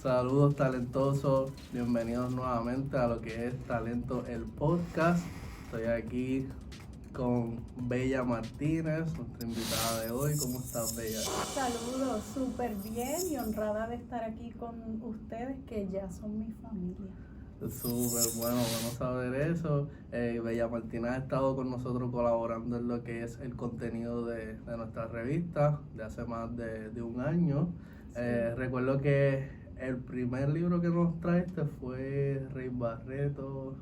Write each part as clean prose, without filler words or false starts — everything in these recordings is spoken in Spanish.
Saludos talentosos, bienvenidos nuevamente a lo que es Talento el Podcast. Estoy aquí con Bella Martínez, nuestra invitada de hoy. ¿Cómo estás, Bella? Saludos, súper bien y honrada de estar aquí con ustedes que ya son mi familia. Súper bueno saber eso. Bella Martínez ha estado con nosotros colaborando en lo que es el contenido de nuestra revista de hace más de un año. Sí. Recuerdo que el primer libro que nos traiste fue Rey Barreto,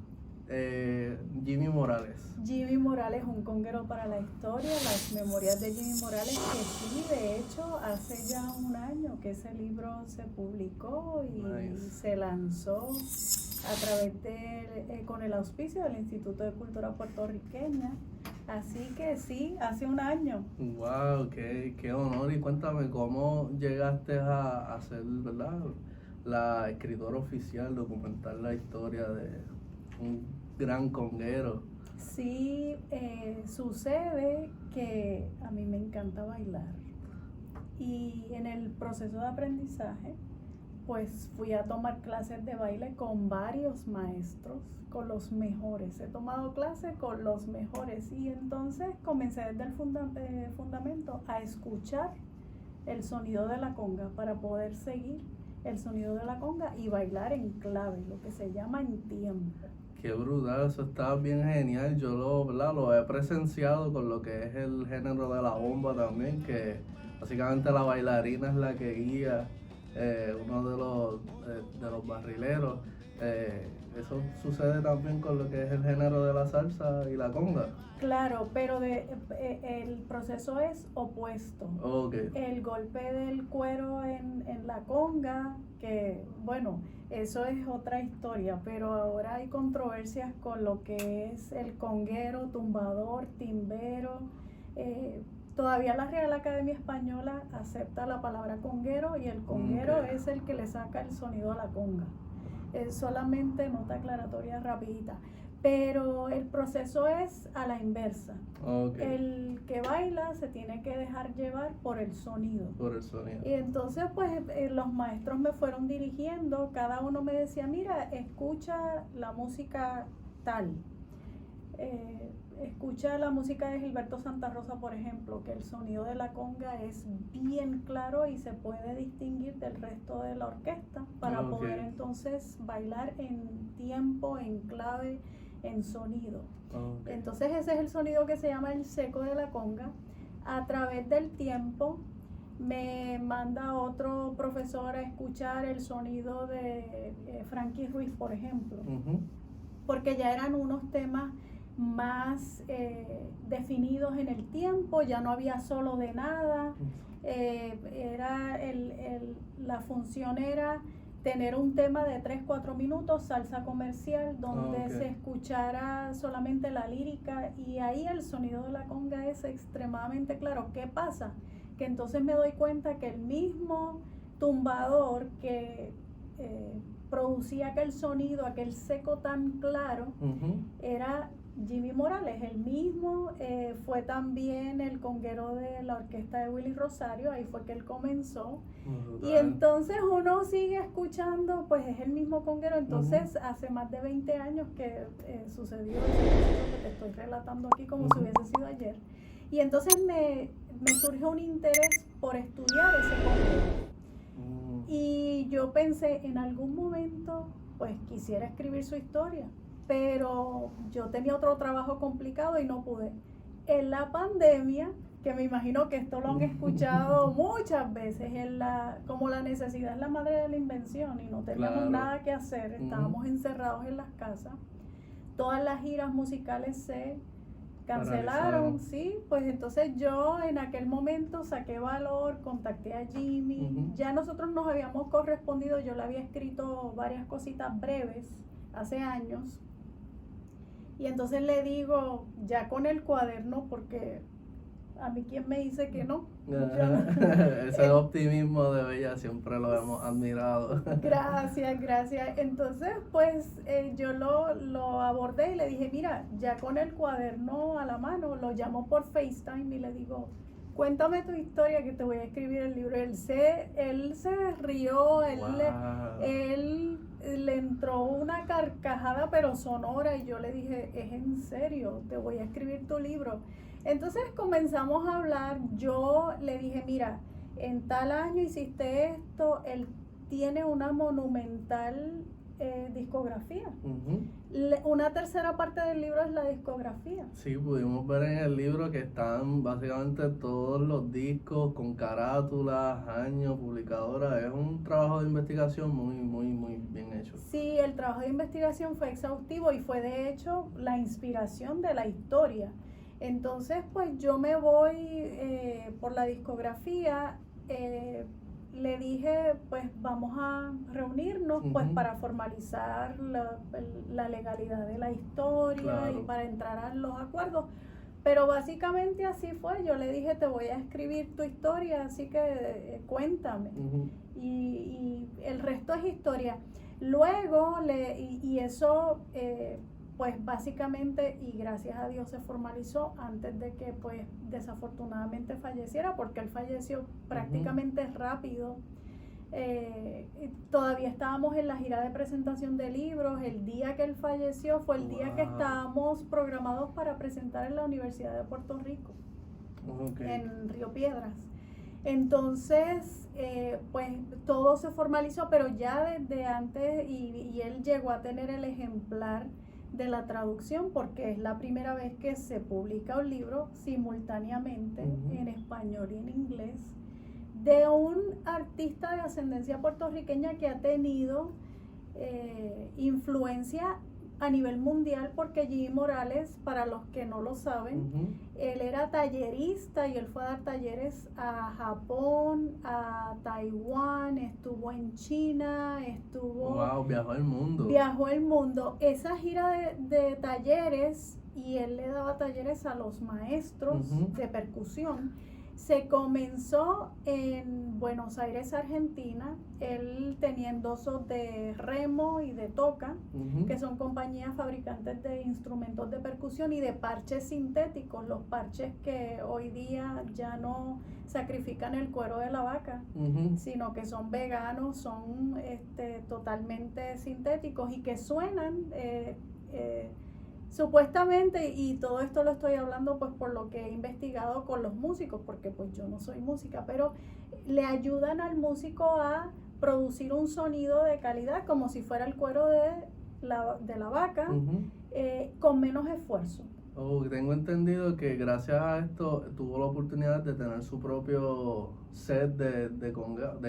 Jimmy Morales. Jimmy Morales, un conguero para la historia, las memorias de Jimmy Morales, que sí, de hecho, hace ya un año que ese libro se publicó y Nice. se lanzó a través con el auspicio del Instituto de Cultura Puertorriqueña. Así que sí, hace un año. Wow, qué honor. Y cuéntame cómo llegaste a ser, ¿verdad?, la escritora oficial, documentar la historia de un gran conguero. Sí, sucede que a mí me encanta bailar y en el proceso de aprendizaje pues fui a tomar clases de baile con varios maestros, con los mejores. He tomado clases con los mejores y entonces comencé desde el fundamento a escuchar el sonido de la conga para poder seguir el sonido de la conga y bailar en clave, lo que se llama en tiempo. Qué brutal, eso está bien genial. Yo lo he presenciado con lo que es el género de la bomba también, que básicamente la bailarina es la que guía uno de los barrileros. Eso sucede también con lo que es el género de la salsa y la conga. Claro, pero el proceso es opuesto. Okay. El golpe del cuero en la conga, que bueno, eso es otra historia, pero ahora hay controversias con lo que es el conguero, tumbador, timbero. Todavía la Real Academia Española acepta la palabra conguero y el conguero es el que le saca el sonido a la conga. Solamente nota aclaratoria rapidita. Pero el proceso es a la inversa. Okay. El que baila se tiene que dejar llevar por el sonido. Por el sonido. Y entonces pues los maestros me fueron dirigiendo, cada uno me decía, mira, escucha la música tal. Escucha la música de Gilberto Santa Rosa, por ejemplo, que el sonido de la conga es bien claro y se puede distinguir del resto de la orquesta para poder entonces bailar en tiempo, en clave, en sonido. Entonces ese es el sonido que se llama el seco de la conga. A través del tiempo me manda otro profesor a escuchar el sonido de Frankie Ruiz, por ejemplo, porque ya eran unos temas más definidos en el tiempo, ya no había solo de nada. La función era tener un tema de 3-4 minutos, salsa comercial, donde se escuchara solamente la lírica, y ahí el sonido de la conga es extremadamente claro. ¿Qué pasa? Que entonces me doy cuenta que el mismo tumbador que producía aquel sonido, aquel seco tan claro, era Jimmy Morales. El mismo fue también el conguero de la orquesta de Willy Rosario, ahí fue que él comenzó. Y entonces uno sigue escuchando, pues es el mismo conguero. Entonces hace más de 20 años que sucedió eso que te estoy relatando aquí como si hubiese sido ayer. Y entonces me surgió un interés por estudiar ese conguero. Y yo pensé, en algún momento, pues quisiera escribir su historia, pero yo tenía otro trabajo complicado y no pude. En la pandemia, que me imagino que esto lo han escuchado muchas veces, como la necesidad es la madre de la invención y no teníamos nada que hacer, estábamos encerrados en las casas, todas las giras musicales se cancelaron, sí, pues entonces yo en aquel momento saqué valor, contacté a Jimmy, ya nosotros nos habíamos correspondido, yo le había escrito varias cositas breves hace años, y entonces le digo, ya con el cuaderno, porque a mí quien me dice que no. Ese optimismo de Bella siempre lo hemos admirado. Gracias. Entonces, pues yo lo abordé y le dije, mira, ya con el cuaderno a la mano, lo llamo por FaceTime y le digo, Cuéntame tu historia que te voy a escribir el libro. Él se rió, él le entró una carcajada pero sonora y yo le dije, es en serio, te voy a escribir tu libro. Entonces comenzamos a hablar, yo le dije, mira, en tal año hiciste esto, él tiene una monumental discografía. Una tercera parte del libro es la discografía. Sí, pudimos ver en el libro que están básicamente todos los discos con carátulas, años, publicadoras. Es un trabajo de investigación muy bien hecho. Sí, el trabajo de investigación fue exhaustivo y fue de hecho la inspiración de la historia. Entonces, pues yo me voy por la discografía. Le dije, pues vamos a reunirnos pues para formalizar la legalidad de la historia, claro, y para entrar a los acuerdos. Pero básicamente así fue. Yo le dije, te voy a escribir tu historia, así que cuéntame. Y el resto es historia. Luego, eso pues básicamente, y gracias a Dios se formalizó antes de que pues desafortunadamente falleciera, porque él falleció prácticamente rápido. Todavía estábamos en la gira de presentación de libros. El día que él falleció fue el día que estábamos programados para presentar en la Universidad de Puerto Rico, en Río Piedras. Entonces, pues todo se formalizó, pero ya desde antes, y él llegó a tener el ejemplar de la traducción, porque es la primera vez que se publica un libro simultáneamente en español y en inglés, de un artista de ascendencia puertorriqueña que ha tenido influencia a nivel mundial, porque Jimmy Morales, para los que no lo saben, él era tallerista y él fue a dar talleres a Japón, a Taiwán, estuvo en China, viajó el mundo. Viajó el mundo. Esa gira de talleres, y él le daba talleres a los maestros de percusión, se comenzó en Buenos Aires, Argentina. Él tenía endosos de Remo y de Toca, que son compañías fabricantes de instrumentos de percusión y de parches sintéticos, los parches que hoy día ya no sacrifican el cuero de la vaca, sino que son veganos, son totalmente sintéticos y que suenan supuestamente, y todo esto lo estoy hablando pues por lo que he investigado con los músicos, porque pues yo no soy música, pero le ayudan al músico a producir un sonido de calidad como si fuera el cuero de la vaca, con menos esfuerzo. Tengo entendido que gracias a esto tuvo la oportunidad de tener su propio set de conga, o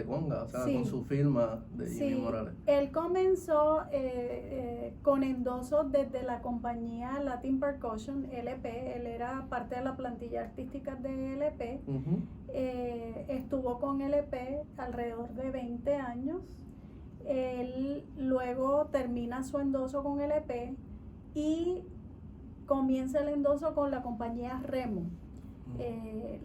sea, con su firma de Jimmy Morales. Él comenzó con endosos desde la compañía Latin Percussion, LP. Él era parte de la plantilla artística de LP. Estuvo con LP alrededor de 20 años. Él luego termina su endoso con LP y comienza el endoso con la compañía Remo.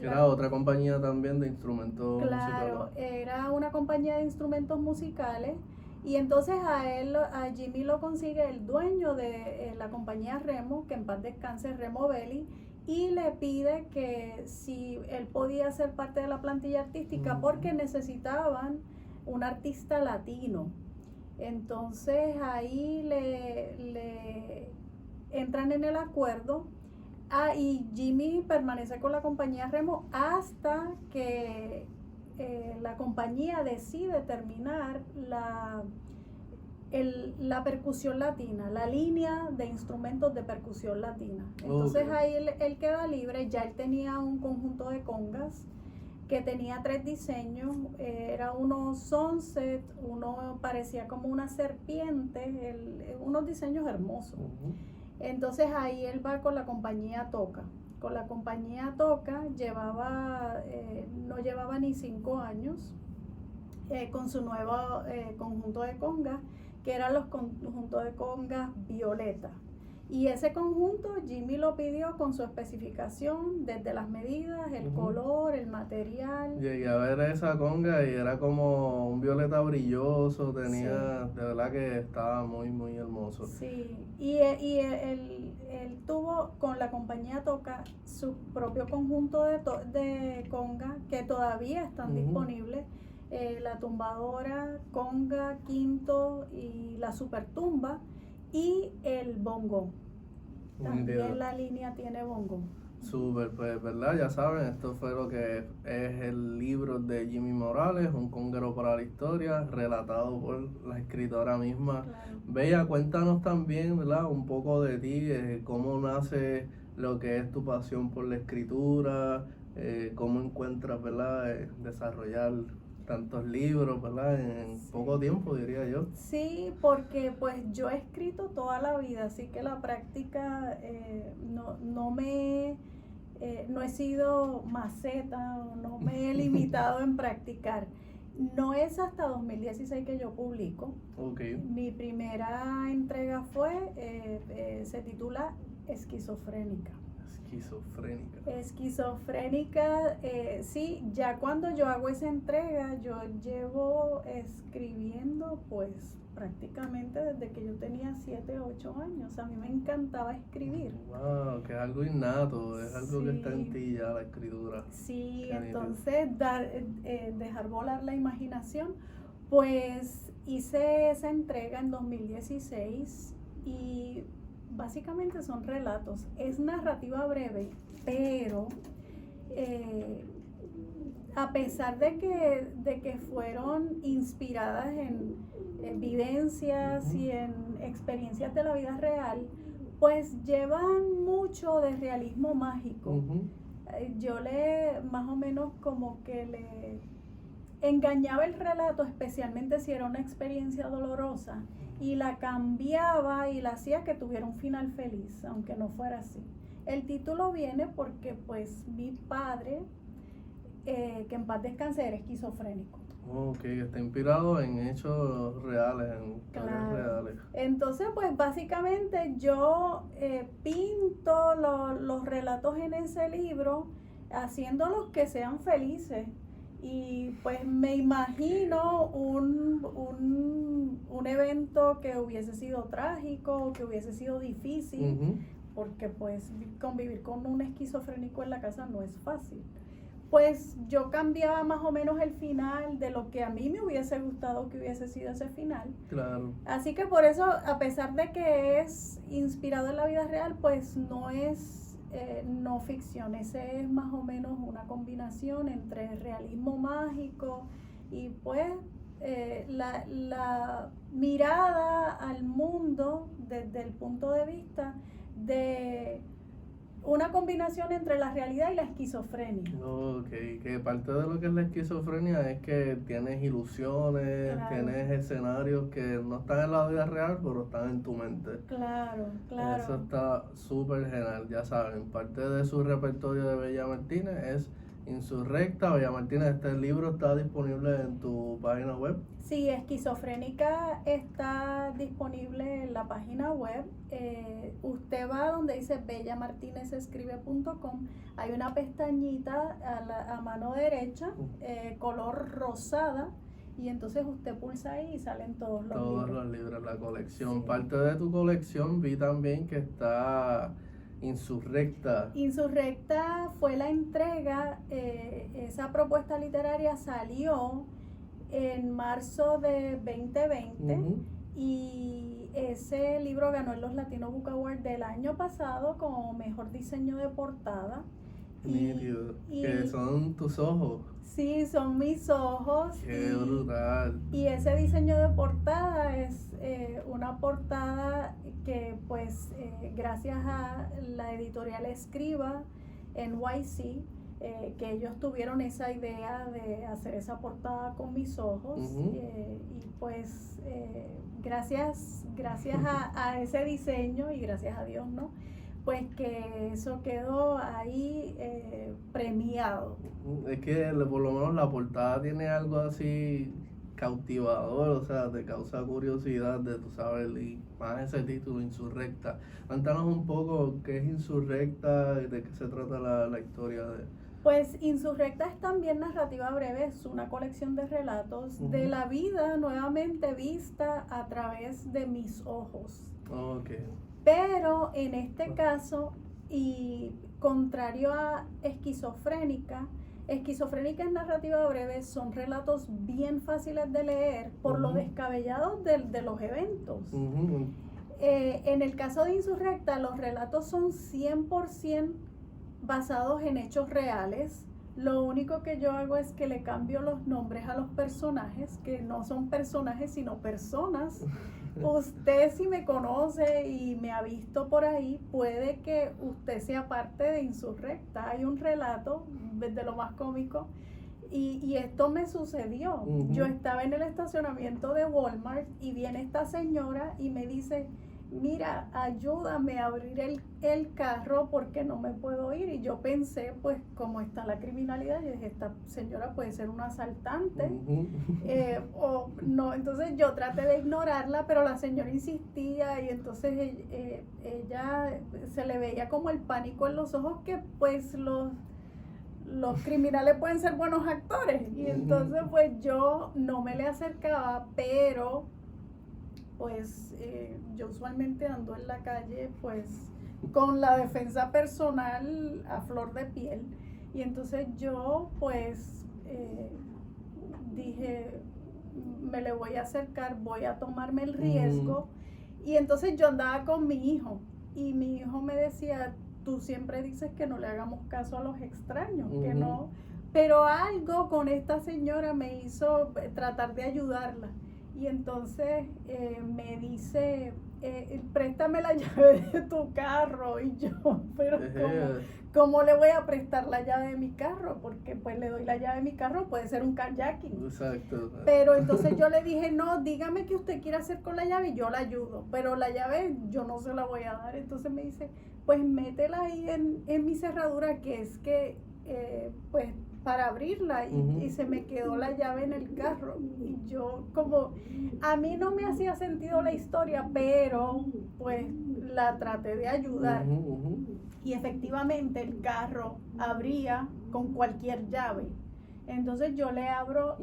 Era otra compañía también de instrumentos musicales. Claro, era una compañía de instrumentos musicales, y entonces a Jimmy lo consigue el dueño de la compañía Remo, que en paz descanse, Remo Belli, y le pide que si él podía ser parte de la plantilla artística, porque necesitaban un artista latino. Entonces ahí le entran en el acuerdo, y Jimmy permanece con la compañía Remo hasta que la compañía decide terminar la percusión latina, la línea de instrumentos de percusión latina. Entonces ahí él queda libre. Ya él tenía un conjunto de congas que tenía 3 diseños, era uno sunset, uno parecía como una serpiente, unos diseños hermosos. Entonces ahí él va con la compañía Toca. Con la compañía Toca no llevaba ni 5 años, con su nuevo conjunto de congas, que eran los conjuntos de congas Violeta. Y ese conjunto Jimmy lo pidió con su especificación, desde las medidas, el color, el material. Llegué a ver esa conga y era como un violeta brilloso, tenía, de verdad que estaba muy, muy hermoso. Sí, y él tuvo con la compañía Toca su propio conjunto de conga que todavía están disponibles. La tumbadora, conga, quinto y la super tumba y el bongo. También la línea tiene bongo. Súper, pues, ¿verdad? Ya saben, esto fue lo que es el libro de Jimmy Morales, un conguero para la historia, relatado por la escritora misma. Claro. Bella, cuéntanos también, ¿verdad? Un poco de ti, cómo nace lo que es tu pasión por la escritura, cómo encuentras, ¿verdad? Desarrollar tantos libros, ¿verdad? En poco tiempo, diría yo. Sí, porque pues yo he escrito toda la vida, así que la práctica no he sido maceta, o no me he limitado en practicar. No es hasta 2016 que yo publico. Okay. Mi primera entrega fue, se titula Esquizofrénica. Esquizofrénica, sí, ya cuando yo hago esa entrega, yo llevo escribiendo pues prácticamente desde que yo tenía 7, 8 años. A mí me encantaba escribir. Wow, que es algo innato, es algo que está en ti ya, la escritura. Sí, entonces dejar volar la imaginación. Pues hice esa entrega en 2016 y básicamente son relatos. Es narrativa breve, pero a pesar de que fueron inspiradas en vivencias y en experiencias de la vida real, pues llevan mucho de realismo mágico. Yo más o menos como que le engañaba el relato, especialmente si era una experiencia dolorosa, y la cambiaba y la hacía que tuviera un final feliz, aunque no fuera así. El título viene porque pues mi padre, que en paz descanse, era esquizofrénico. Ok, está inspirado en hechos reales, en historias reales. Entonces, pues básicamente yo pinto los relatos en ese libro, haciéndolos que sean felices. Y pues me imagino un evento que hubiese sido trágico, que hubiese sido difícil, porque pues convivir con un esquizofrénico en la casa no es fácil. Pues yo cambiaba más o menos el final de lo que a mí me hubiese gustado que hubiese sido ese final. Claro. Así que por eso, a pesar de que es inspirado en la vida real, pues no es no ficción. Ese es más o menos una combinación entre realismo mágico y pues la mirada al mundo desde el punto de vista de una combinación entre la realidad y la esquizofrenia. Ok, que parte de lo que es la esquizofrenia es que tienes ilusiones, tienes escenarios que no están en la vida real, pero están en tu mente. Claro. Eso está súper genial, ya saben, parte de su repertorio de Bella Martínez es Insurrecta. Bella Martínez, este libro está disponible en tu página web. Sí, Esquizofrénica está disponible en la página web. Usted va donde dice bellamartinezescribe.com. Hay una pestañita a mano derecha, color rosada, y entonces usted pulsa ahí y salen todos los libros. Todos los libros, la colección. Sí. Parte de tu colección vi también que está Insurrecta. Insurrecta fue la entrega, esa propuesta literaria salió en marzo de 2020 y ese libro ganó en los Latino Book Awards del año pasado como mejor diseño de portada. Que son tus ojos. Sí, son mis ojos. Qué brutal. Y ese diseño de portada es una portada que pues gracias a la editorial Escriba NYC, que ellos tuvieron esa idea de hacer esa portada con mis ojos, y pues gracias a ese diseño y gracias a Dios, ¿no? Pues que eso quedó ahí premiado. Es que por lo menos la portada tiene algo así cautivador, o sea, te causa curiosidad de, tú sabes, y más ese título, Insurrecta. Cuéntanos un poco qué es Insurrecta y de qué se trata la historia de... Pues Insurrecta es también narrativa breve, es una colección de relatos de la vida nuevamente vista a través de mis ojos. Okay. Pero en este caso, y contrario a Esquizofrénica es narrativa breve, son relatos bien fáciles de leer por lo descabellados de los eventos. En el caso de Insurrecta, los relatos son 100% basados en hechos reales. Lo único que yo hago es que le cambio los nombres a los personajes, que no son personajes sino personas. Usted, si me conoce y me ha visto por ahí, puede que usted sea parte de Insurrecta. Hay un relato de lo más cómico y esto me sucedió. Yo estaba en el estacionamiento de Walmart y viene esta señora y me dice: mira, ayúdame a abrir el carro porque no me puedo ir. Y yo pensé, pues, cómo está la criminalidad, yo dije, esta señora puede ser una asaltante, o no. Entonces yo traté de ignorarla, pero la señora insistía y entonces ella se le veía como el pánico en los ojos, que pues los criminales pueden ser buenos actores. Y entonces pues yo no me le acercaba, pero pues yo usualmente ando en la calle pues con la defensa personal a flor de piel, y entonces yo pues dije, me le voy a acercar, voy a tomarme el riesgo. Y entonces yo andaba con mi hijo y mi hijo me decía: tú siempre dices que no le hagamos caso a los extraños, que no, pero algo con esta señora me hizo tratar de ayudarla. Y entonces me dice, préstame la llave de tu carro. Y yo, pero ¿cómo le voy a prestar la llave de mi carro? Porque pues le doy la llave de mi carro, puede ser un carjacking. Exacto. Pero entonces yo le dije, no, dígame qué usted quiere hacer con la llave y yo la ayudo. Pero la llave yo no se la voy a dar. Entonces me dice, pues métela ahí en mi cerradura, que es que, pues, para abrirla, y se me quedó la llave en el carro. Y yo, como a mí no me hacía sentido la historia, pero pues la traté de ayudar. Y efectivamente el carro abría con cualquier llave. Entonces yo le abro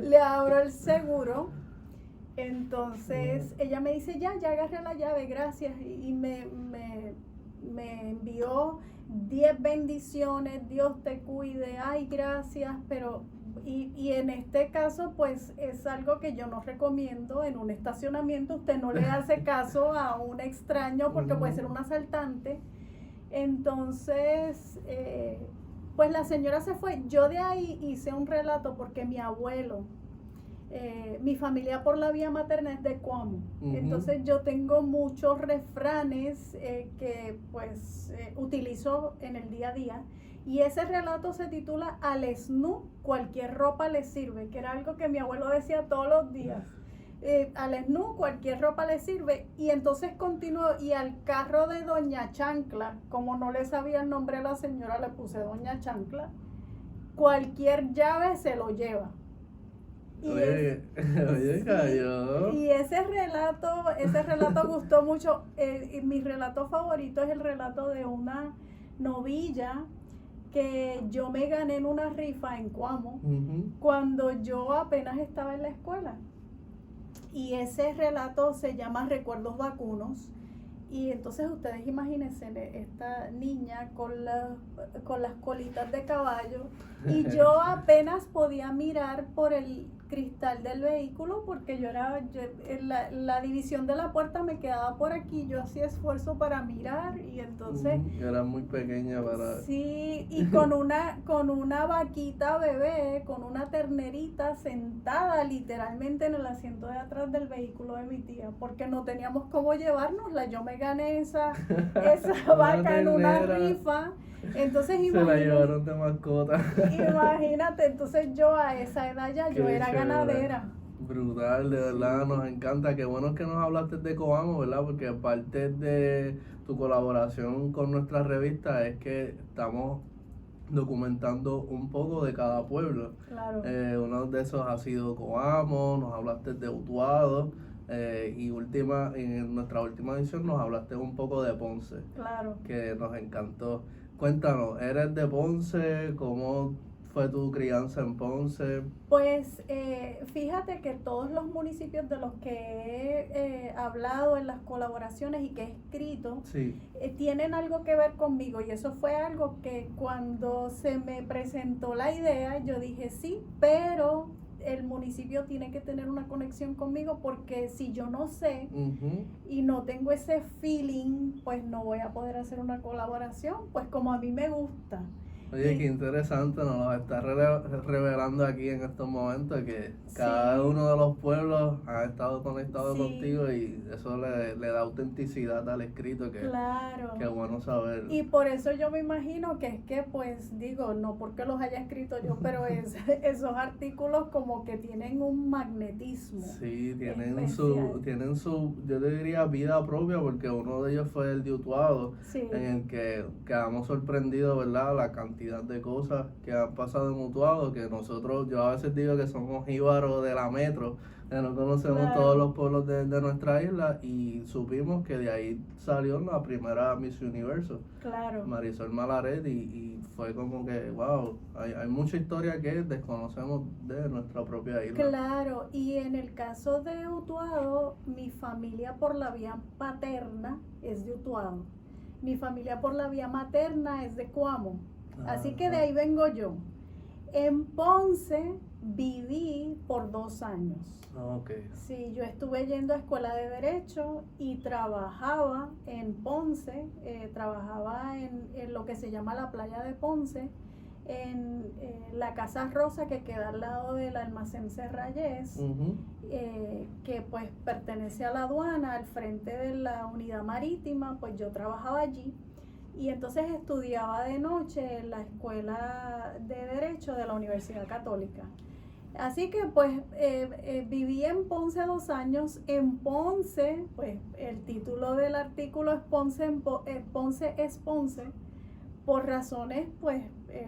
le abro el seguro. Entonces ella me dice, ya agarré la llave, gracias. Y me envió 10 bendiciones, Dios te cuide, ay, gracias. Pero y en este caso pues es algo que yo no recomiendo. En un estacionamiento usted no le hace caso a un extraño porque puede ser un asaltante. Entonces pues la señora se fue. Yo de ahí hice un relato porque mi abuelo, mi familia por la vía materna es de Cuamo. Entonces yo tengo muchos refranes que pues utilizo en el día a día. Y ese relato se titula Al esnú cualquier ropa le sirve, que era algo que mi abuelo decía todos los días. Al esnú cualquier ropa le sirve. Y entonces continuó, y al carro de Doña Chancla, como no le sabía el nombre a la señora, le puse Doña Chancla, cualquier llave se lo lleva. Cayó. Y ese relato gustó mucho. Mi relato favorito es el relato de una novilla que yo me gané en una rifa en Cuamo cuando yo apenas estaba en la escuela. Y ese relato se llama Recuerdos Vacunos. Y entonces ustedes imagínense esta niña con las colitas de caballo, y yo apenas podía mirar por el cristal del vehículo porque la división de la puerta me quedaba por aquí. Yo hacía esfuerzo para mirar, y entonces era muy pequeña para... Sí, y con una vaquita bebé, con una ternerita sentada literalmente en el asiento de atrás del vehículo de mi tía, porque no teníamos cómo llevárnosla. Yo me gané esa vaca en una rifa. Entonces se la llevaron de mascota. Imagínate, entonces yo a esa edad ya yo era ganadera. Brutal, de verdad, nos encanta. Qué bueno que nos hablaste de Coamo, ¿verdad? Porque aparte de tu colaboración con nuestra revista, es que estamos documentando un poco de cada pueblo. Claro. Uno de esos ha sido Coamo, nos hablaste de Utuado, y en nuestra última edición nos hablaste un poco de Ponce, Claro. que nos encantó. Cuéntanos, ¿eres de Ponce? ¿Cómo fue tu crianza en Ponce? Pues fíjate que todos los municipios de los que he hablado en las colaboraciones y que he escrito, Sí. Tienen algo que ver conmigo, y eso fue algo que cuando se me presentó la idea yo dije sí, pero el municipio tiene que tener una conexión conmigo, porque si yo no sé y no tengo ese feeling, pues no voy a poder hacer una colaboración, pues como a mí me gusta. Oye, qué interesante, nos lo está revelando aquí en estos momentos, que cada Sí. uno de los pueblos ha estado conectado Sí. contigo, y eso le da autenticidad al escrito, que Claro. qué bueno saber. Y por eso yo me imagino que es que, pues digo, no porque los haya escrito yo, pero esos artículos como que tienen un magnetismo. Sí, tienen especial. yo te diría, vida propia, porque uno de ellos fue el de Utuado, Sí. en el que quedamos sorprendidos, ¿verdad? La cantidad de cosas que han pasado en Utuado, que yo a veces digo que somos jíbaros de la metro, que no conocemos Claro. todos los pueblos de nuestra isla, y supimos que de ahí salió la primera Miss Universo, Claro. Marisol Malaret, y fue como que, wow, hay mucha historia que desconocemos de nuestra propia isla. Claro, y en el caso de Utuado, mi familia por la vía paterna es de Utuado, mi familia por la vía materna es de Coamo, así que de ahí vengo yo. En Ponce viví por 2 años. Okay. Sí, yo estuve yendo a escuela de Derecho y trabajaba en Ponce, trabajaba en lo que se llama la playa de Ponce, en la Casa Rosa, que queda al lado del almacén Serrayes, que pues pertenece a la aduana, al frente de la unidad marítima. Pues yo trabajaba allí, y entonces estudiaba de noche en la escuela de Derecho de la Universidad Católica. Así que pues viví en Ponce 2 años. En Ponce, pues el título del artículo es Ponce es Ponce, por razones pues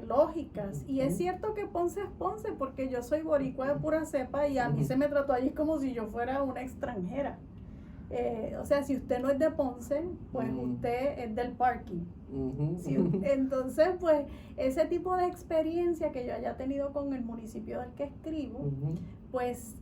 lógicas. Y es cierto que Ponce es Ponce, porque yo soy boricua de pura cepa, y a mí se me trató allí como si yo fuera una extranjera. O sea, si usted no es de Ponce, pues usted es del parking. Entonces, pues ese tipo de experiencia que yo haya tenido con el municipio del que escribo, pues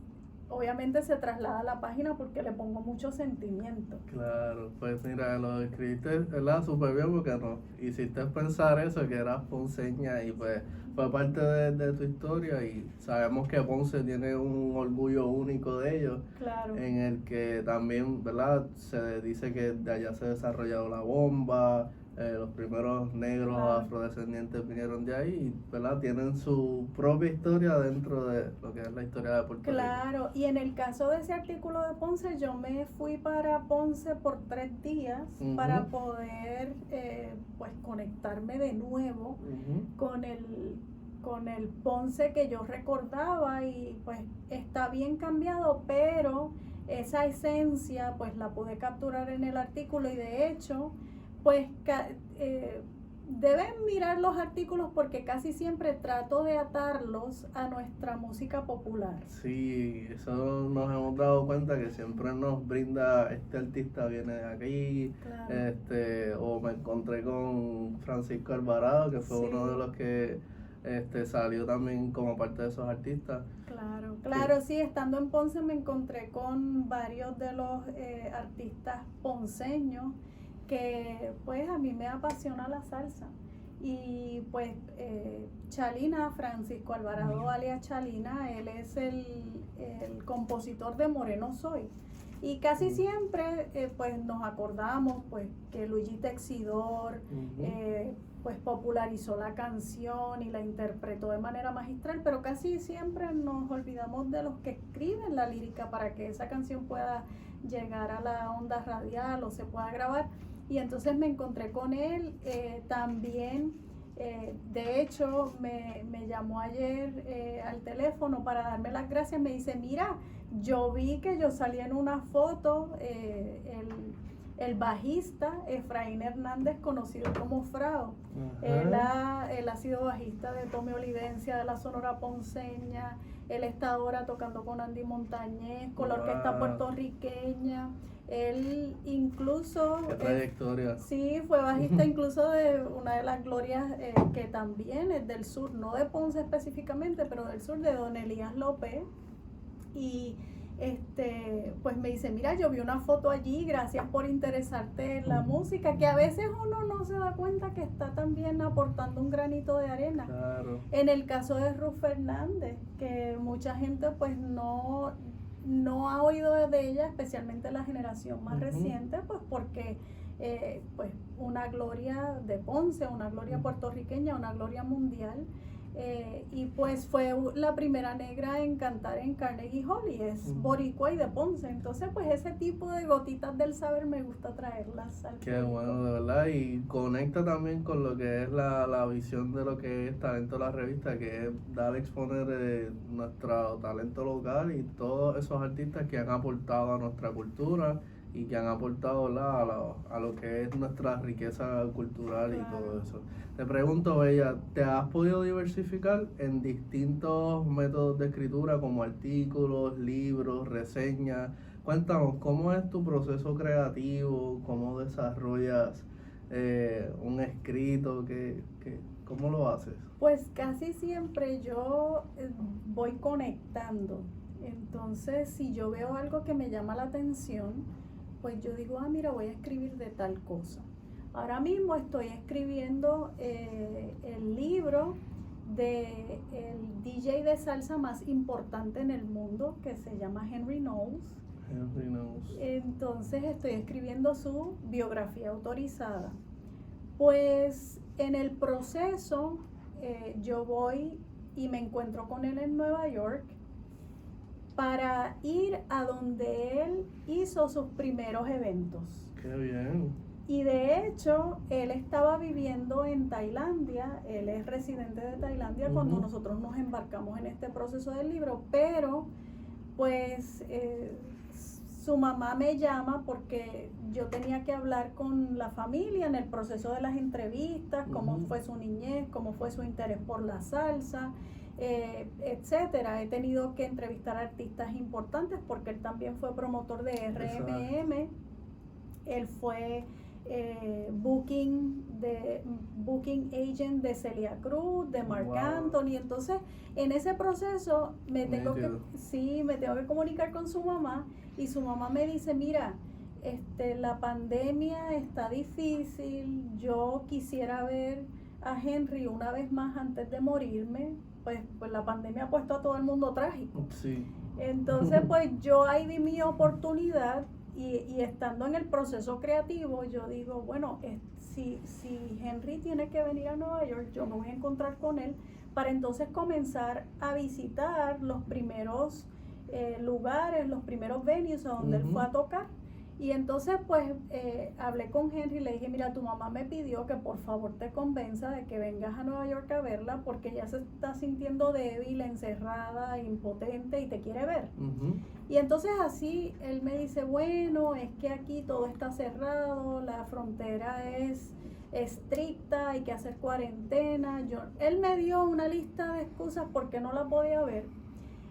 obviamente se traslada a la página, porque le pongo mucho sentimiento. Claro, pues mira, lo escribiste, ¿verdad? Súper bien, porque nos hiciste pensar eso, que eras ponceña, y pues fue parte de tu historia, y sabemos que Ponce tiene un orgullo único de ellos. Claro. En el que también, ¿verdad? Se dice que de allá se ha desarrollado la bomba, los primeros negros afrodescendientes vinieron de ahí, ¿verdad? Tienen su propia historia dentro de lo que es la historia de Puerto Rico. Claro, y en el caso de ese artículo de Ponce, yo me fui para Ponce por 3 días para poder pues conectarme de nuevo con el Ponce que yo recordaba, y pues está bien cambiado, pero esa esencia pues la pude capturar en el artículo. Y de hecho pues deben mirar los artículos, porque casi siempre trato de atarlos a nuestra música popular. Sí, eso nos hemos dado cuenta, que siempre nos brinda, este artista viene de aquí, o me encontré con Francisco Alvarado, que fue uno de los que salió también como parte de esos artistas. Claro, sí, estando en Ponce me encontré con varios de los artistas ponceños, que pues a mí me apasiona la salsa. Y pues Chalina, Francisco Alvarado alias Chalina, él es el compositor de Moreno Soy. Y casi siempre pues nos acordamos pues que Luigi Texidor pues popularizó la canción y la interpretó de manera magistral, pero casi siempre nos olvidamos de los que escriben la lírica para que esa canción pueda llegar a la onda radial o se pueda grabar. Y entonces me encontré con él también. De hecho me llamó ayer al teléfono para darme las gracias. Me dice: mira, yo vi que yo salí en una foto, el bajista Efraín Hernández, conocido como Frao. Ajá. Él ha sido bajista de Tommy Olivencia, de la Sonora Ponceña. Él está ahora tocando con Andy Montañez, con la orquesta puertorriqueña. Él incluso... Qué trayectoria. Sí, fue bajista incluso de una de las glorias que también es del sur, no de Ponce específicamente, pero del sur, de don Elías López. Y pues me dice, mira, yo vi una foto allí, gracias por interesarte en la música, que a veces uno no se da cuenta que está también aportando un granito de arena. Claro. En el caso de Ruth Fernández, que mucha gente pues no ha oído de ella, especialmente la generación más reciente, pues porque pues una gloria de Ponce, una gloria puertorriqueña, una gloria mundial. Y pues fue la primera negra en cantar en Carnegie Hall y es boricua y de Ponce. Entonces pues ese tipo de gotitas del saber me gusta traerlas al Qué público. bueno, de verdad, y conecta también con lo que es la visión de lo que es Talento la Revista, que es dar a exponer nuestro talento local y todos esos artistas que han aportado a nuestra cultura y que han aportado, ¿verdad?, a lo que es nuestra riqueza cultural. Claro. Y todo eso. Te pregunto, Bella, ¿te has podido diversificar en distintos métodos de escritura como artículos, libros, reseñas? Cuéntanos, ¿cómo es tu proceso creativo? ¿Cómo desarrollas un escrito? ¿Cómo lo haces? Pues casi siempre yo voy conectando. Entonces, si yo veo algo que me llama la atención, pues yo digo, mira, voy a escribir de tal cosa. Ahora mismo estoy escribiendo el libro de el DJ de salsa más importante en el mundo, que se llama Henry Knowles. Henry Knowles. Entonces estoy escribiendo su biografía autorizada. Pues en el proceso yo voy y me encuentro con él en Nueva York para ir a donde él hizo sus primeros eventos. ¡Qué bien! Y de hecho, él estaba viviendo en Tailandia, él es residente de Tailandia cuando nosotros nos embarcamos en este proceso del libro, pero pues su mamá me llama porque yo tenía que hablar con la familia en el proceso de las entrevistas, cómo fue su niñez, cómo fue su interés por la salsa, etcétera. He tenido que entrevistar a artistas importantes porque él también fue promotor de RMM. Exacto. Él fue booking agent de Celia Cruz, de Marc Anthony. Entonces en ese proceso me tengo que comunicar con su mamá y su mamá me dice, mira, la pandemia está difícil, yo quisiera ver a Henry una vez más antes de morirme. Pues la pandemia ha puesto a todo el mundo trágico. Sí. Entonces pues yo ahí vi mi oportunidad. Y estando en el proceso creativo, yo digo, bueno, si Henry tiene que venir a Nueva York, yo me voy a encontrar con él para entonces comenzar a visitar los primeros lugares, los primeros venues a donde él fue a tocar. Y entonces pues hablé con Henry y le dije, mira, tu mamá me pidió que por favor te convenza de que vengas a Nueva York a verla porque ella se está sintiendo débil, encerrada, impotente y te quiere ver. Y entonces así él me dice, bueno, es que aquí todo está cerrado, la frontera es estricta, hay que hacer cuarentena. Él me dio una lista de excusas porque no la podía ver.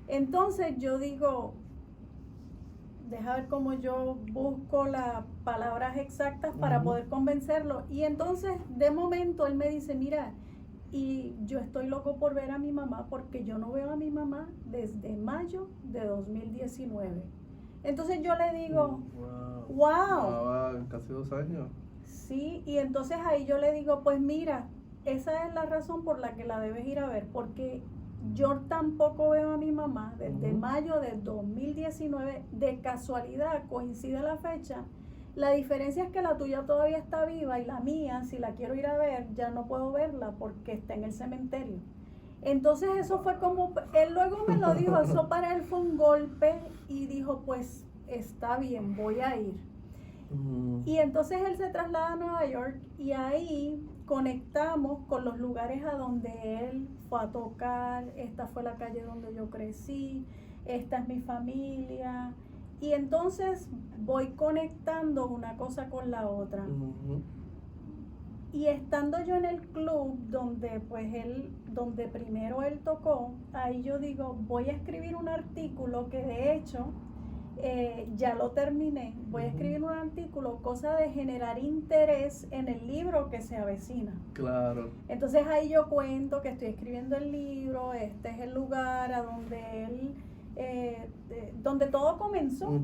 Entonces yo digo, deja ver cómo yo busco las palabras exactas para poder convencerlo. Y entonces, de momento, él me dice, mira, y yo estoy loco por ver a mi mamá porque yo no veo a mi mamá desde mayo de 2019. Entonces yo le digo, wow. Casi 2 años. Sí, y entonces ahí yo le digo, pues mira, esa es la razón por la que la debes ir a ver, porque yo tampoco veo a mi mamá desde mayo de 2019, de casualidad coincide la fecha. La diferencia es que la tuya todavía está viva y la mía, si la quiero ir a ver, ya no puedo verla porque está en el cementerio. Entonces eso fue como, él luego me lo dijo, eso para él fue un golpe y dijo, pues está bien, voy a ir. Y entonces él se traslada a Nueva York y ahí conectamos con los lugares a donde él fue a tocar. Esta fue la calle donde yo crecí, esta es mi familia. Y entonces voy conectando una cosa con la otra. Y estando yo en el club donde donde primero él tocó, ahí yo digo, voy a escribir un artículo que de hecho ya lo terminé. Voy a escribir un artículo, cosa de generar interés en el libro que se avecina. Claro. Entonces ahí yo cuento que estoy escribiendo el libro, este es el lugar a donde donde todo comenzó.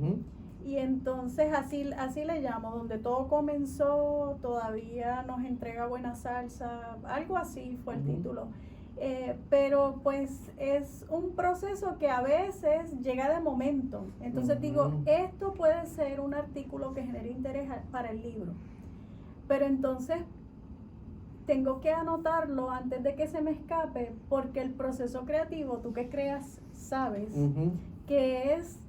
Y entonces así le llamo, donde todo comenzó, todavía nos entrega buena salsa, algo así fue el título. Pero pues es un proceso que a veces llega de momento. Entonces digo, esto puede ser un artículo que genere interés para el libro. Pero entonces tengo que anotarlo antes de que se me escape, porque el proceso creativo, tú que creas, sabes, que es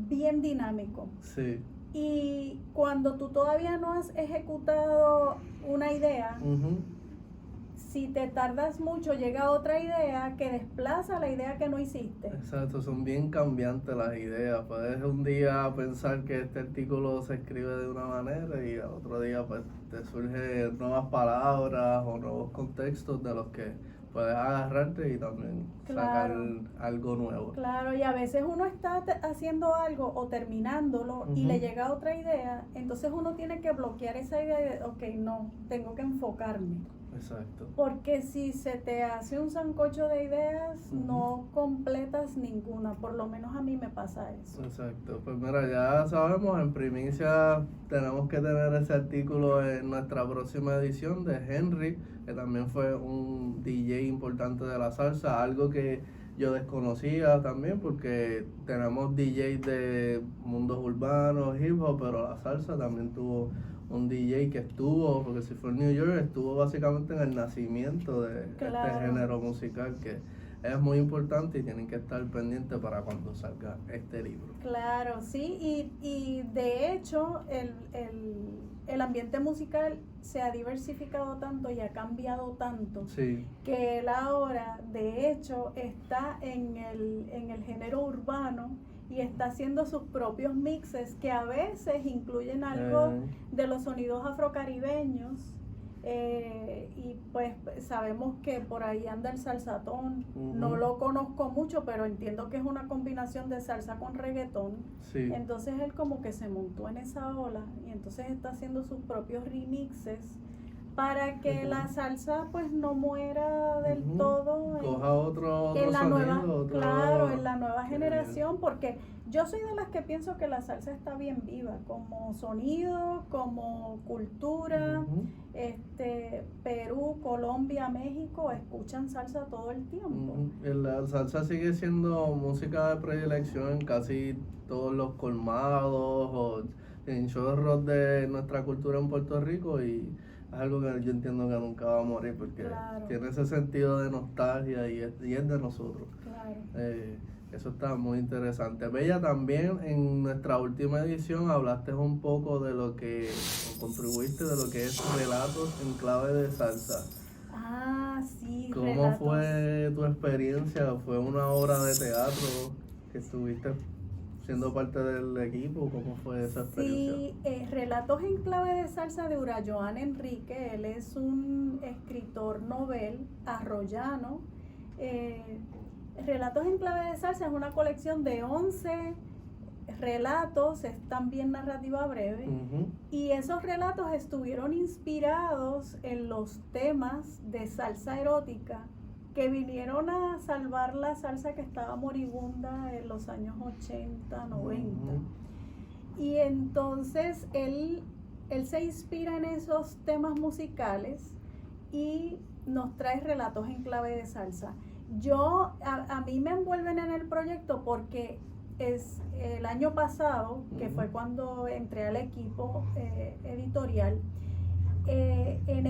bien dinámico. Sí. Y cuando tú todavía no has ejecutado una idea, si te tardas mucho, llega otra idea que desplaza la idea que no hiciste. Exacto, son bien cambiantes las ideas. Puedes un día pensar que este artículo se escribe de una manera y al otro día pues te surgen nuevas palabras o nuevos contextos de los que puedes agarrarte y también sacar algo nuevo. Claro, y a veces uno está haciendo algo o terminándolo y le llega otra idea, entonces uno tiene que bloquear esa idea de, ok, no, tengo que enfocarme. Exacto. Porque si se te hace un sancocho de ideas, no completas ninguna, por lo menos a mí me pasa eso. Exacto, pues mira, ya sabemos, en primicia tenemos que tener ese artículo en nuestra próxima edición de Henry, que también fue un DJ importante de la salsa, algo que yo desconocía también porque tenemos DJs de mundos urbanos, hip hop, pero la salsa también tuvo un DJ que estuvo, porque si fue en New York, estuvo básicamente en el nacimiento de este género musical que es muy importante y tienen que estar pendientes para cuando salga este libro. Claro, sí, y de hecho el ambiente musical se ha diversificado tanto y ha cambiado tanto, que él ahora de hecho está en el género urbano y está haciendo sus propios mixes que a veces incluyen algo de los sonidos afrocaribeños, y pues sabemos que por ahí anda el salsatón. No lo conozco mucho, pero entiendo que es una combinación de salsa con reggaetón. Entonces él como que se montó en esa ola y entonces está haciendo sus propios remixes para que la salsa pues no muera del todo. Coja otro en la sonido, nueva, en la nueva generación, porque yo soy de las que pienso que la salsa está bien viva, como sonido, como cultura. Perú, Colombia, México escuchan salsa todo el tiempo. La salsa sigue siendo música de predilección en casi todos los colmados o en shows de nuestra cultura en Puerto Rico, y es algo que yo entiendo que nunca va a morir porque tiene ese sentido de nostalgia y es de nosotros. Eso está muy interesante. Bella, también en nuestra última edición hablaste un poco de lo que, o contribuiste de lo que es Relatos en Clave de Salsa. Sí, ¿Cómo Relatos. fue tu experiencia? ¿Fue una obra de teatro que estuviste siendo parte del equipo? ¿Cómo fue esa experiencia? Sí, Relatos en Clave de Salsa de Urayoan Enrique. Él es un escritor novel arroyano. Relatos en Clave de Salsa es una colección de 11 relatos, es también narrativa breve, y esos relatos estuvieron inspirados en los temas de salsa erótica que vinieron a salvar la salsa que estaba moribunda en los años 80, 90. Y entonces él se inspira en esos temas musicales y nos trae Relatos en Clave de Salsa. A mí me envuelven en el proyecto porque es el año pasado, que fue cuando entré al equipo editorial, en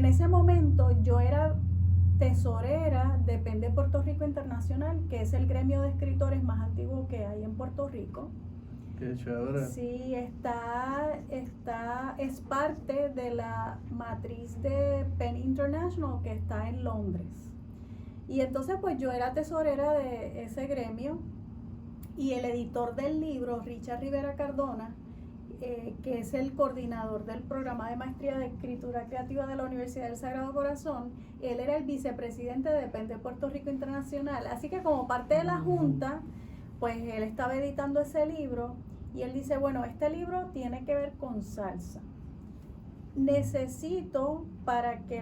ese momento yo era tesorera de PEN de Puerto Rico Internacional, que es el gremio de escritores más antiguo que hay en Puerto Rico. Qué chévere. Sí, es parte de la matriz de PEN International que está en Londres. Y entonces pues yo era tesorera de ese gremio y el editor del libro, Richard Rivera Cardona, que es el coordinador del programa de maestría de escritura creativa de la Universidad del Sagrado Corazón, él era el vicepresidente de Pende Puerto Rico Internacional. Así que como parte de la junta, pues él estaba editando ese libro y él dice, bueno, este libro tiene que ver con salsa. Necesito, para que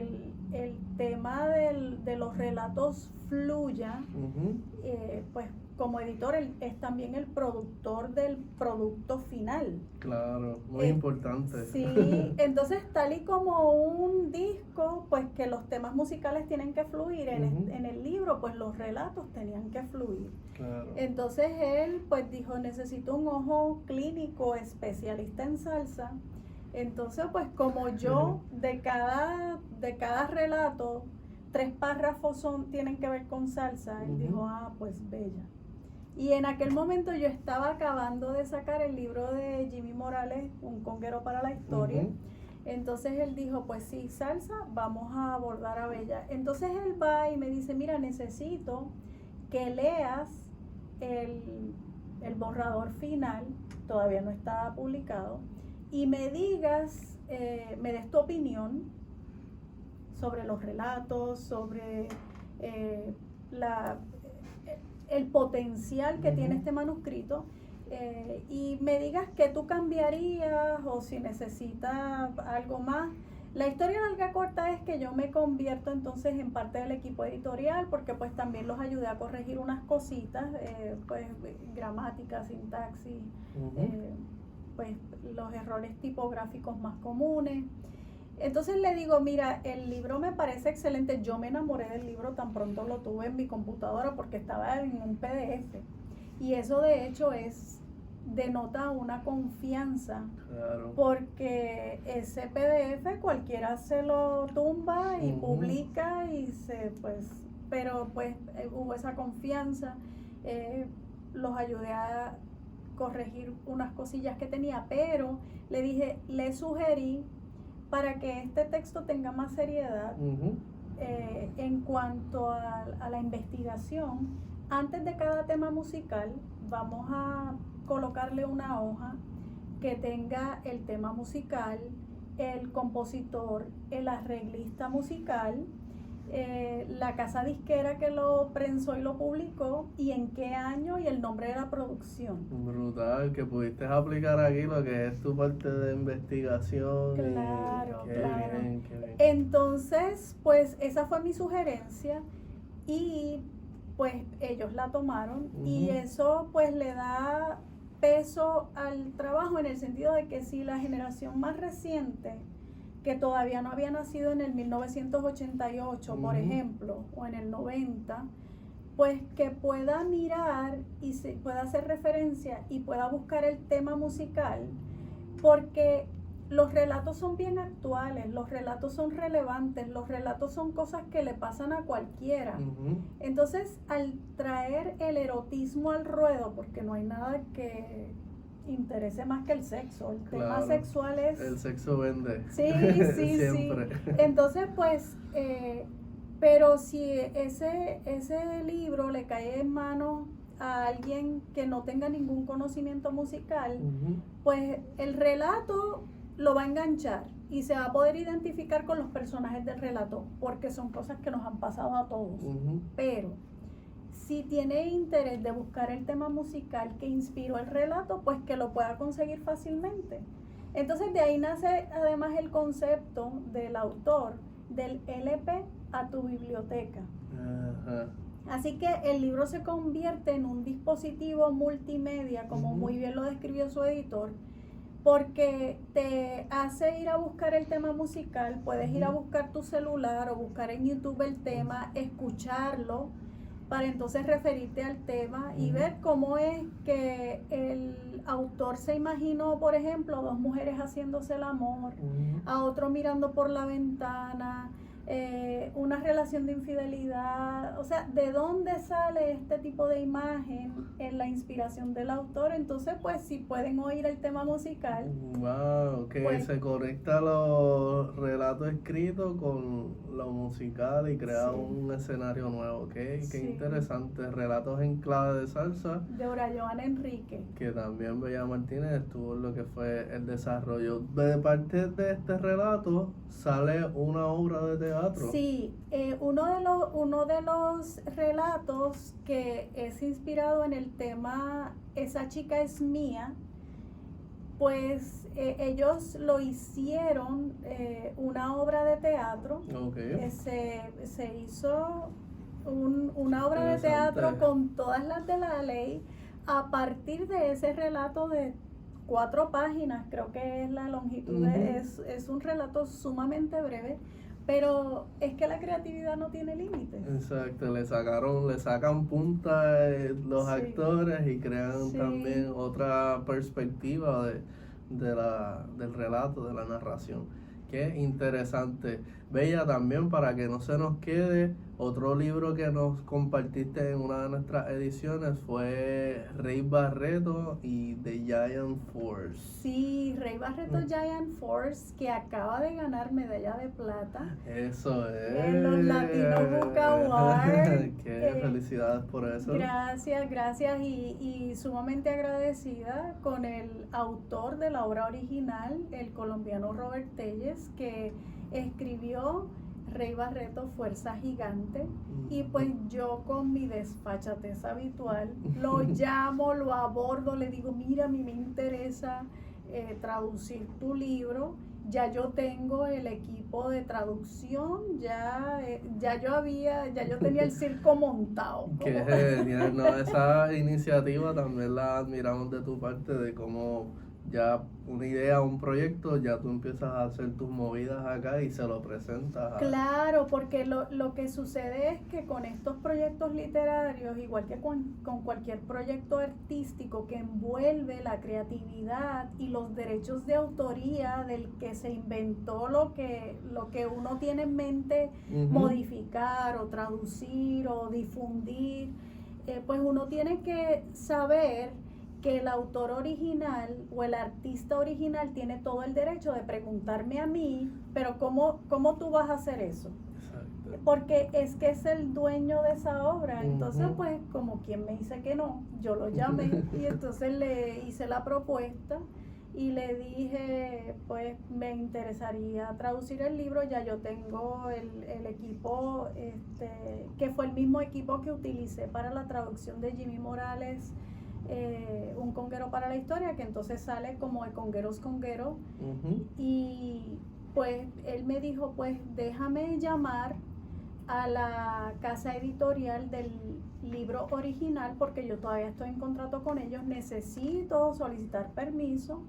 el tema de los relatos fluya, pues como editor él es también el productor del producto final. Claro, muy importante. Sí, entonces tal y como un disco, pues que los temas musicales tienen que fluir, en el libro pues los relatos tenían que fluir. Claro. Entonces él pues dijo, necesito un ojo clínico especialista en salsa. Entonces pues como yo de cada relato 3 párrafos tienen que ver con salsa, él dijo, pues bella. Y en aquel momento yo estaba acabando de sacar el libro de Jimmy Morales, Un conguero para la historia. Entonces él dijo, pues sí, salsa, vamos a abordar a Bella. Entonces él va y me dice, mira, necesito que leas el borrador final, todavía no está publicado, y me digas, me des tu opinión sobre los relatos, sobre el potencial que tiene este manuscrito, y me digas qué tú cambiarías o si necesitas algo más. La historia larga corta es que yo me convierto entonces en parte del equipo editorial, porque pues también los ayudé a corregir unas cositas, pues gramática, sintaxis, pues los errores tipográficos más comunes. Entonces le digo, mira, el libro me parece excelente. Yo me enamoré del libro tan pronto lo tuve en mi computadora porque estaba en un PDF. Y eso de hecho denota una confianza. Claro. Porque ese PDF cualquiera se lo tumba y publica pero pues hubo esa confianza. Los ayudé a corregir unas cosillas que tenía, pero le dije, le sugerí para que este texto tenga más seriedad en cuanto a la investigación. Antes de cada tema musical vamos a colocarle una hoja que tenga el tema musical, el compositor, el arreglista musical, la casa disquera que lo prensó y lo publicó, y en qué año y el nombre de la producción. Brutal, que pudiste aplicar aquí lo que es tu parte de investigación. Claro, Qué claro. bien, qué bien. Entonces, pues esa fue mi sugerencia y pues ellos la tomaron y eso pues le da peso al trabajo en el sentido de que si la generación más reciente, que todavía no había nacido en el 1988, por ejemplo, o en el 90, pues que pueda mirar y pueda hacer referencia y pueda buscar el tema musical, porque los relatos son bien actuales, los relatos son relevantes, los relatos son cosas que le pasan a cualquiera. Entonces, al traer el erotismo al ruedo, porque no hay nada que interese más que el sexo, el tema sexual es... El sexo vende. Sí, sí, siempre. sí. Entonces, pues, pero si ese libro le cae en manos a alguien que no tenga ningún conocimiento musical, pues el relato lo va a enganchar y se va a poder identificar con los personajes del relato, porque son cosas que nos han pasado a todos. Pero si tiene interés de buscar el tema musical que inspiró el relato, pues que lo pueda conseguir fácilmente. Entonces de ahí nace además el concepto del autor del LP a tu biblioteca. Así que el libro se convierte en un dispositivo multimedia, como muy bien lo describió su editor, porque te hace ir a buscar el tema musical. Puedes ir a buscar tu celular o buscar en YouTube el tema, escucharlo, para entonces referirte al tema y ver cómo es que el autor se imaginó, por ejemplo, 2 mujeres haciéndose el amor, a otro mirando por la ventana, una relación de infidelidad, o sea, ¿de dónde sale este tipo de imagen en la inspiración del autor? Entonces, pues, si pueden oír el tema musical. Wow, que pues, se conecta los relatos escritos con lo musical y crea Sí. un escenario nuevo. Qué Sí. interesante. Relatos en clave de salsa, de Ora Joana Enrique. que también Bella Martínez estuvo en lo que fue el desarrollo. De parte de este relato sale una obra de teatro. Sí, uno de los relatos que es inspirado en el tema Esa chica es mía, pues ellos lo hicieron una obra de teatro. Ok. Se hizo una obra de Interesante. teatro con todas las de la ley a partir de ese relato de 4 páginas, creo que es la longitud, Ujú. es un relato sumamente breve, pero es que la creatividad no tiene límites. Exacto, le sacan punta los Sí. actores y crean Sí. también otra perspectiva del relato, de la narración. Qué interesante. Bella, también para que no se nos quede, otro libro que nos compartiste en una de nuestras ediciones fue Rey Barreto y The Giant Force. Sí, Rey Barreto Giant Force, que acaba de ganar medalla de plata Eso es. en los Latino Book Awards. Qué felicidades por eso. Gracias, gracias y sumamente agradecida con el autor de la obra original, el colombiano Robert Telles, que escribió Rey Barreto, Fuerza Gigante, y pues yo con mi desfachatez habitual lo llamo, lo abordo, le digo, mira, a mí me interesa traducir tu libro. Ya yo tengo el equipo de traducción, ya yo tenía el circo montado. Qué genial, no, esa iniciativa también la admiramos de tu parte, de cómo ya una idea, un proyecto, ya tú empiezas a hacer tus movidas acá y se lo presentas a... Claro, porque lo que sucede es que con estos proyectos literarios, igual que con cualquier proyecto artístico que envuelve la creatividad y los derechos de autoría del que se inventó lo que uno tiene en mente modificar o traducir o difundir, pues uno tiene que saber que el autor original o el artista original tiene todo el derecho de preguntarme a mí, pero ¿cómo tú vas a hacer eso? Exacto. Porque es que es el dueño de esa obra. Entonces, Ujú. pues, como quien me dice que no, yo lo llamé y entonces le hice la propuesta y le dije, pues, me interesaría traducir el libro. Ya yo tengo el equipo, que fue el mismo equipo que utilicé para la traducción de Jimmy Morales, Un conguero para la historia, que entonces sale como El conguero es conguero. Y pues él me dijo, pues déjame llamar a la casa editorial del libro original, porque yo todavía estoy en contrato con ellos, necesito solicitar permiso.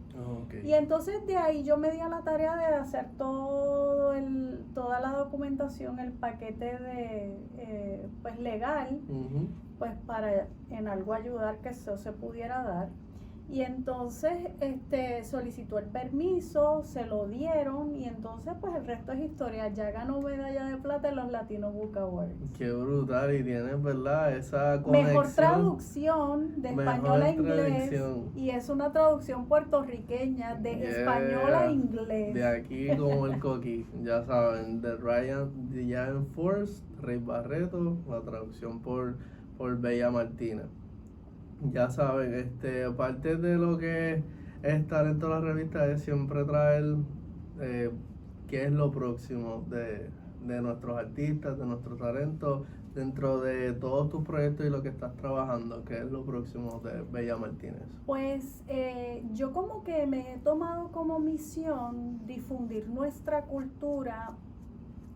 Okay. Y entonces de ahí yo me di a la tarea de hacer toda la documentación, el paquete de pues legal, pues para en algo ayudar que eso se pudiera dar. Y entonces solicitó el permiso, se lo dieron y entonces pues el resto es historia. Ya ganó medalla de plata en los Latino Book Awards. Qué brutal, y tienes, ¿verdad? Esa conexión. Mejor traducción de español a inglés. Traducción. Y es una traducción puertorriqueña de español a inglés. De aquí como el coquí, ya saben, The Giant Force, Rey Barreto, la traducción por Bella Martínez. Ya saben, parte de lo que es talento de la revista es siempre traer qué es lo próximo de nuestros artistas, de nuestro talento, dentro de todos tus proyectos y lo que estás trabajando, qué es lo próximo de Bella Martínez. Pues yo como que me he tomado como misión difundir nuestra cultura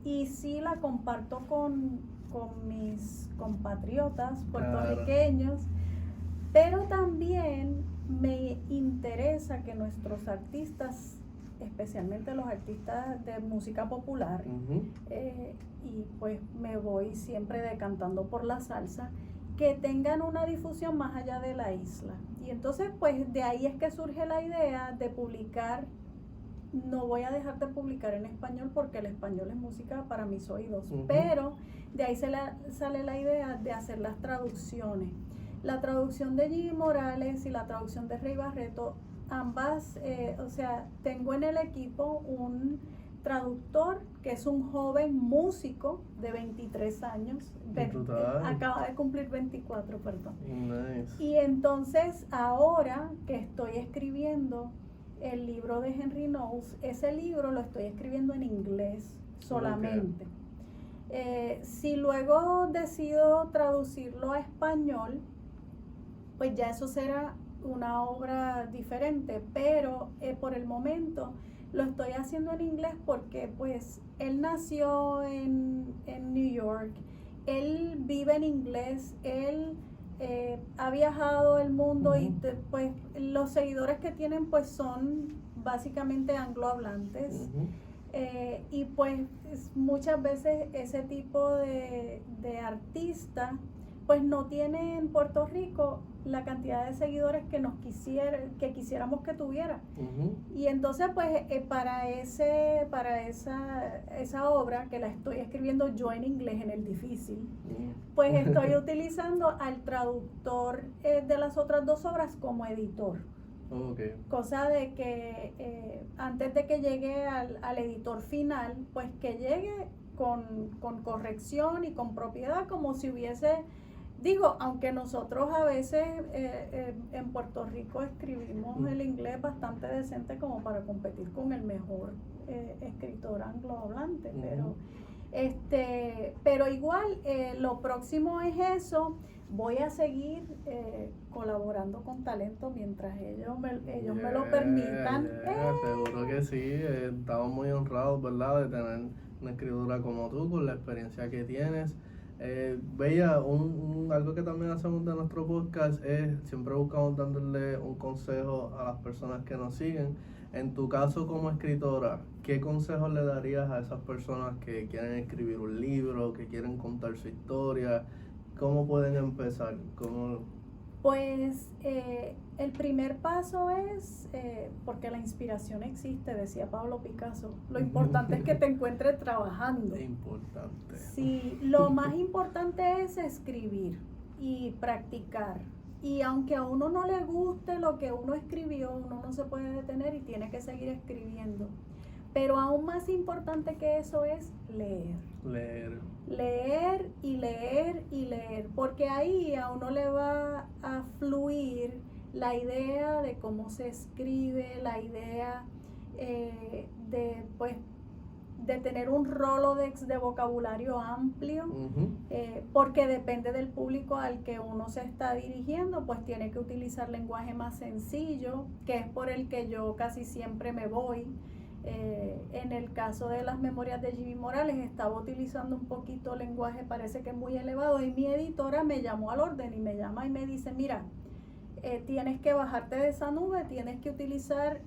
y sí la comparto con mis compatriotas puertorriqueños. Claro. Pero también me interesa que nuestros artistas, especialmente los artistas de música popular, y pues me voy siempre decantando por la salsa, que tengan una difusión más allá de la isla. Y entonces pues de ahí es que surge la idea de publicar no voy a dejar de publicar en español porque el español es música para mis oídos, Ujú. pero de ahí sale la idea de hacer las traducciones. La traducción de Jimmy Morales y la traducción de Rey Barreto, ambas, o sea, tengo en el equipo un traductor que es un joven músico de 23 años, Brutal. acaba de cumplir 24, perdón. Nice. Y entonces ahora que estoy escribiendo el libro de Henry Knowles, ese libro lo estoy escribiendo en inglés solamente. Si luego decido traducirlo a español, pues ya eso será una obra diferente, pero por el momento lo estoy haciendo en inglés porque pues él nació en New York, él vive en inglés, él ha viajado el mundo y pues los seguidores que tienen pues son básicamente anglohablantes. Y pues muchas veces ese tipo de artista pues no tiene en Puerto Rico la cantidad de seguidores que quisiéramos que tuviera. Y entonces pues para esa obra que la estoy escribiendo yo en inglés, en el difícil, pues estoy utilizando al traductor de las otras dos obras como editor. Cosa de que antes de que llegue al editor final, pues que llegue con corrección y con propiedad, como si hubiese, digo, aunque nosotros a veces en Puerto Rico escribimos el inglés bastante decente como para competir con el mejor escritor anglohablante, pero igual lo próximo es eso. Voy a seguir colaborando con talento mientras ellos me lo permitan. Seguro que sí, estamos muy honrados, ¿verdad?, de tener una escritora como tú, con la experiencia que tienes. Bella, algo que también hacemos de nuestro podcast es siempre buscamos dándole un consejo a las personas que nos siguen. En tu caso como escritora, ¿qué consejos le darías a esas personas que quieren escribir un libro, que quieren contar su historia? ¿Cómo pueden empezar? Pues el primer paso es, porque la inspiración existe, decía Pablo Picasso, lo importante es que te encuentres trabajando. Importante. Sí, lo más importante es escribir y practicar. Y aunque a uno no le guste lo que uno escribió, uno no se puede detener y tiene que seguir escribiendo. Pero aún más importante que eso es leer. Leer y leer y leer, porque ahí a uno le va a fluir la idea de cómo se escribe, la idea de tener un Rolodex de vocabulario amplio, porque depende del público al que uno se está dirigiendo, pues tiene que utilizar lenguaje más sencillo, que es por el que yo casi siempre me voy. En el caso de las memorias de Jimmy Morales estaba utilizando un poquito lenguaje, parece que muy elevado, y mi editora me llamó al orden y me llama y me dice, mira, tienes que bajarte de esa nube, tienes que utilizar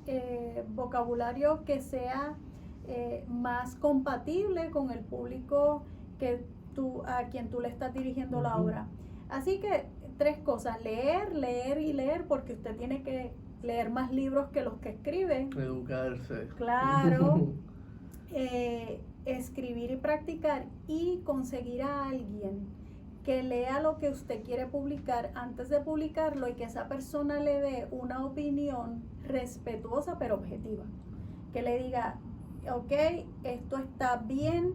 vocabulario que sea más compatible con el público a quien tú le estás dirigiendo la obra. Así que 3 cosas: leer y leer, porque usted tiene que leer más libros que los que escribe. Educarse. Claro. Escribir y practicar, y conseguir a alguien que lea lo que usted quiere publicar antes de publicarlo y que esa persona le dé una opinión respetuosa pero objetiva. Que le diga, ok, esto está bien,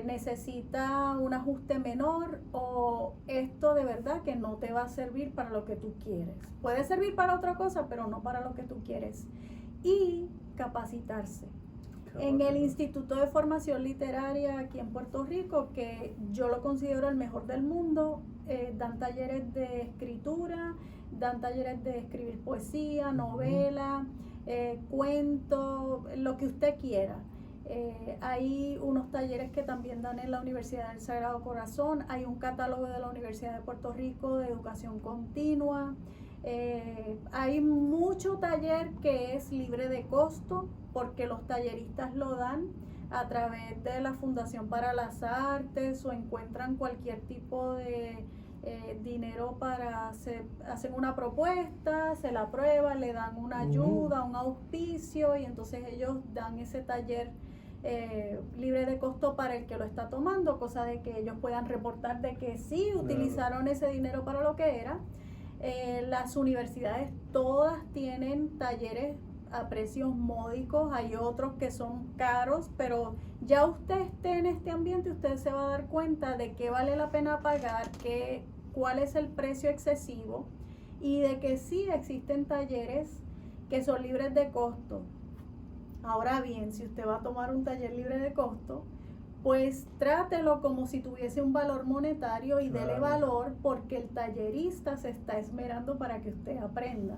necesita un ajuste menor, o esto de verdad que no te va a servir para lo que tú quieres. Puede servir para otra cosa, pero no para lo que tú quieres. Y capacitarse. En el Instituto de Formación Literaria aquí en Puerto Rico, que yo lo considero el mejor del mundo, dan talleres de escritura, dan talleres de escribir poesía, novela, cuento, lo que usted quiera. Hay unos talleres que también dan en la Universidad del Sagrado Corazón, hay un catálogo de la Universidad de Puerto Rico de educación continua, hay mucho taller que es libre de costo, porque los talleristas lo dan a través de la Fundación para las Artes, o encuentran cualquier tipo de dinero hacen una propuesta, se la aprueban, le dan una ayuda, un auspicio, y entonces ellos dan ese taller libre de costo para el que lo está tomando, cosa de que ellos puedan reportar de que sí utilizaron ese dinero para lo que era. Las universidades todas tienen talleres a precios módicos, hay otros que son caros, pero ya usted esté en este ambiente, usted se va a dar cuenta de que vale la pena pagar, cuál es el precio excesivo, y de que sí existen talleres que son libres de costo. Ahora bien, si usted va a tomar un taller libre de costo, pues trátelo como si tuviese un valor monetario y dele valor, porque el tallerista se está esmerando para que usted aprenda.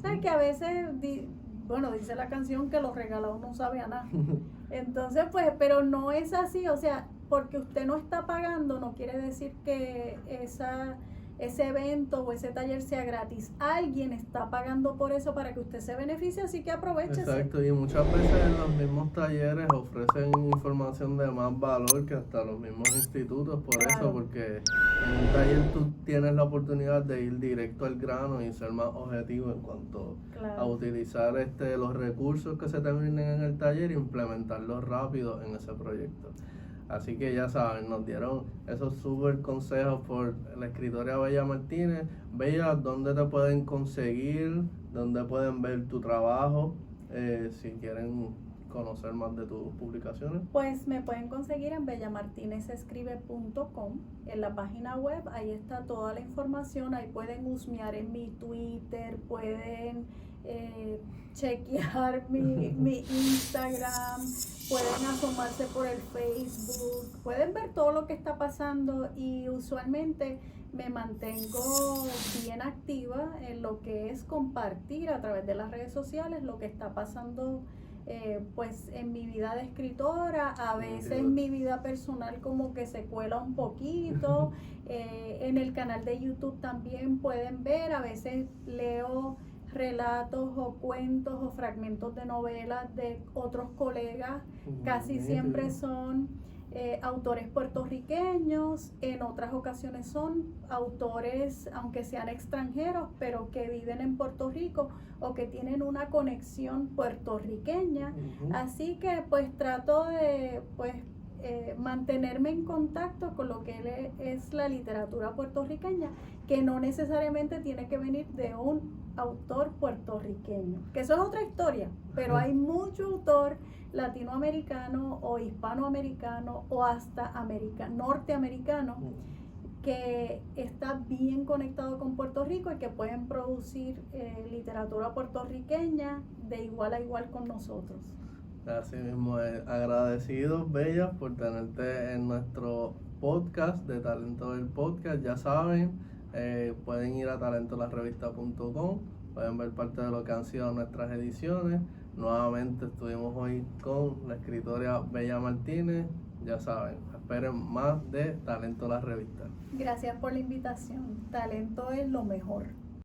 ¿Sabes que a veces, dice la canción que lo regalado no sabe a nada? Entonces, pues, pero no es así, o sea, porque usted no está pagando no quiere decir que ese evento o ese taller sea gratis. Alguien está pagando por eso para que usted se beneficie, así que aprovéchese. Exacto, y muchas veces en los mismos talleres ofrecen información de más valor que hasta los mismos institutos, por eso, porque en un taller tú tienes la oportunidad de ir directo al grano y ser más objetivo en cuanto a utilizar los recursos que se te brinden en el taller e implementarlos rápido en ese proyecto. Así que ya saben, nos dieron esos súper consejos por la escritora Bella Martínez. Bella, ¿dónde te pueden conseguir? ¿Dónde pueden ver tu trabajo? Si quieren conocer más de tus publicaciones. Pues me pueden conseguir en bellamartinezescribe.com, en la página web, ahí está toda la información, ahí pueden husmear en mi Twitter, pueden chequear mi Instagram, pueden asomarse por el Facebook, pueden ver todo lo que está pasando, y usualmente me mantengo bien activa en lo que es compartir a través de las redes sociales lo que está pasando pues en mi vida de escritora. A veces mi vida personal como que se cuela un poquito. En el canal de YouTube también pueden ver, a veces leo relatos o cuentos o fragmentos de novelas de otros colegas. Casi siempre son autores puertorriqueños, en otras ocasiones son autores, aunque sean extranjeros, pero que viven en Puerto Rico o que tienen una conexión puertorriqueña. Así que pues trato de mantenerme en contacto con lo que es la literatura puertorriqueña, que no necesariamente tiene que venir de un autor puertorriqueño, que eso es otra historia, pero hay mucho autor latinoamericano o hispanoamericano o hasta norteamericano que está bien conectado con Puerto Rico y que pueden producir literatura puertorriqueña de igual a igual con nosotros. Así mismo, agradecidos, Bella, por tenerte en nuestro podcast de Talento del Podcast. Ya saben, pueden ir a talentolarrevista.com, pueden ver parte de lo que han sido nuestras ediciones. Nuevamente estuvimos hoy con la escritora Bella Martínez. Ya saben, esperen más de Talento la Revista. Gracias por la invitación. Talento es lo mejor.